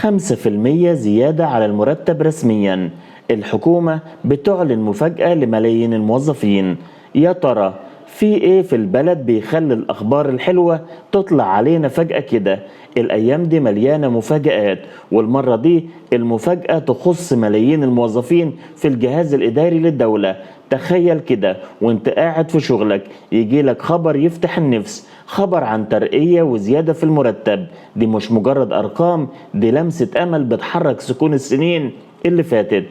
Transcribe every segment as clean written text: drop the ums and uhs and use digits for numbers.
5% زيادة على المرتب رسميا. الحكومة بتعلن مفاجأة لملايين الموظفين. يا ترى في ايه في البلد بيخلي الأخبار الحلوة تطلع علينا فجأة كده؟ الأيام دي مليانة مفاجآت، والمرة دي المفاجأة تخص ملايين الموظفين في الجهاز الإداري للدولة. تخيل كده وانت قاعد في شغلك يجيلك خبر يفتح النفس، خبر عن ترقية وزيادة في المرتب. دي مش مجرد أرقام، دي لمسة أمل بتحرك سكون السنين اللي فاتت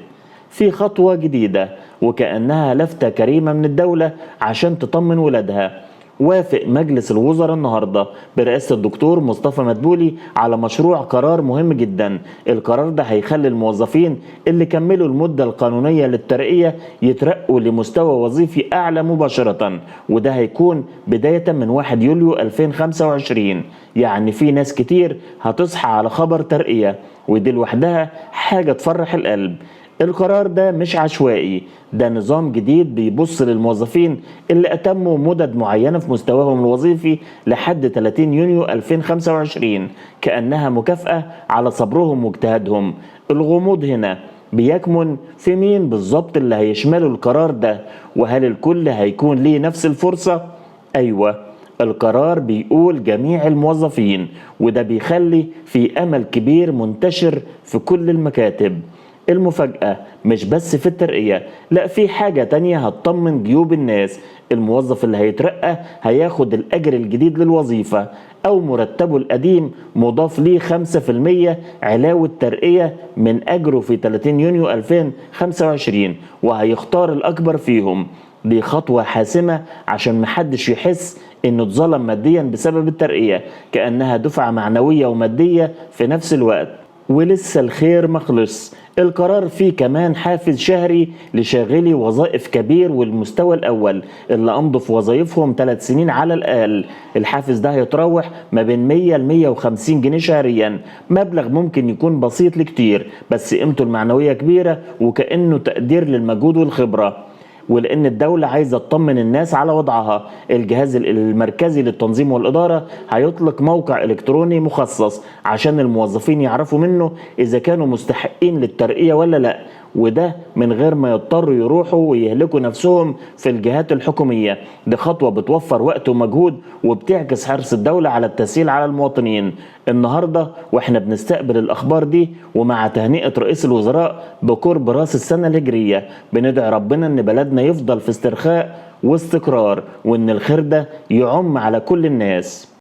في خطوة جديدة، وكأنها لفتة كريمة من الدولة عشان تطمن ولادها. وافق مجلس الوزراء النهاردة برئاسة الدكتور مصطفى مدبولي على مشروع قرار مهم جدا. القرار ده هيخلي الموظفين اللي كملوا المدة القانونية للترقية يترقوا لمستوى وظيفي أعلى مباشرة، وده هيكون بداية من 1 يوليو 2025. يعني في ناس كتير هتصحى على خبر ترقية، ودي لوحدها حاجة تفرح القلب. القرار ده مش عشوائي، ده نظام جديد بيبص للموظفين اللي أتموا مدد معينة في مستواهم الوظيفي لحد 30 يونيو 2025 كأنها مكافأة على صبرهم واجتهادهم. الغموض هنا بيكمن في مين بالظبط اللي هيشمله القرار ده، وهل الكل هيكون ليه نفس الفرصة؟ أيوة، القرار بيقول جميع الموظفين، وده بيخلي في أمل كبير منتشر في كل المكاتب. المفاجأة مش بس في الترقية، لا، في حاجة تانية هتطمن جيوب الناس. الموظف اللي هيترقى هياخد الأجر الجديد للوظيفة أو مرتبه القديم مضاف ليه 5% علاوة ترقية من أجره في 30 يونيو 2025، وهيختار الأكبر فيهم. دي خطوة حاسمة عشان محدش يحس إنه اتظلم ماديا بسبب الترقية، كأنها دفعة معنوية ومادية في نفس الوقت. ولسه الخير مخلص، القرار فيه كمان حافز شهري لشاغلي وظائف كبير والمستوى الأول اللي أمضوا في وظائفهم 3 سنين على الأقل. الحافز ده هيتراوح ما بين 100 ل 150 جنيه شهريا، مبلغ ممكن يكون بسيط لكتير بس قيمته المعنوية كبيرة، وكأنه تقدير للمجهود والخبرة. ولأن الدولة عايزة تطمن الناس على وضعها، الجهاز المركزي للتنظيم والإدارة هيطلق موقع إلكتروني مخصص عشان الموظفين يعرفوا منه إذا كانوا مستحقين للترقية ولا لأ، وده من غير ما يضطروا يروحوا ويهلكوا نفسهم في الجهات الحكومية. دي خطوة بتوفر وقت ومجهود وبتعكس حرص الدولة على التسهيل على المواطنين. النهاردة واحنا بنستقبل الأخبار دي ومع تهنئة رئيس الوزراء بقرب راس السنة الهجرية، بندعي ربنا ان بلدنا يفضل في استرخاء واستقرار، وان الخير ده يعم على كل الناس.